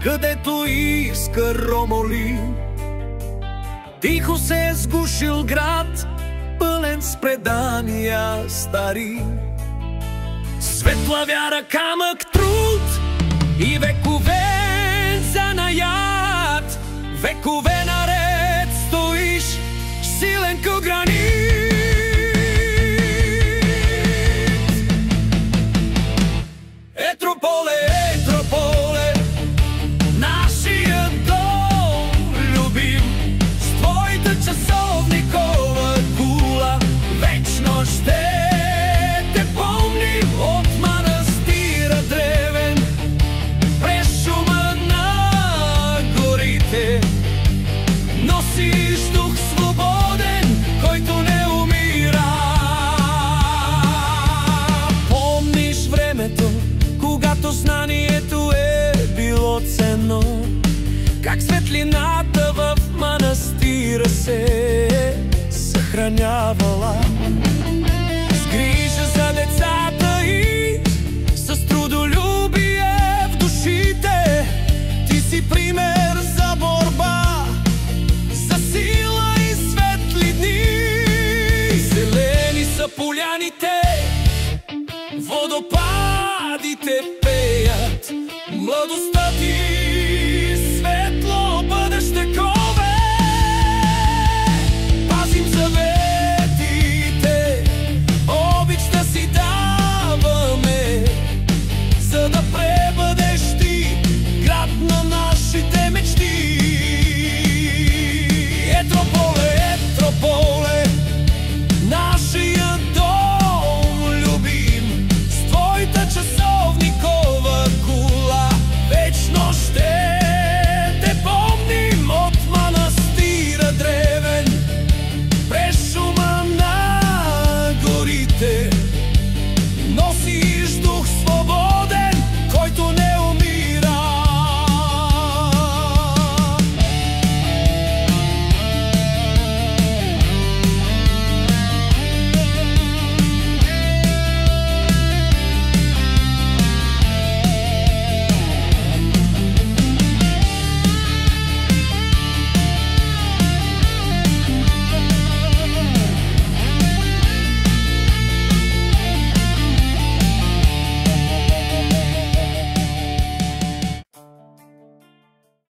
където Искър моли. Тихо се е сгушил град, пълен с предания стари. Светла вяра, камък труд и векове занаят. Векове наред стоиш, силен ко гранит. Етрополе, Етрополе, нашия дом любим, с твоята часовникова кула вечно ще те помним. От манастира древен, през шума на горите, носиш дух свободен, който не умира. Помниш времето, когато знанието е било ценно, как светлината в манастира се съхранявала.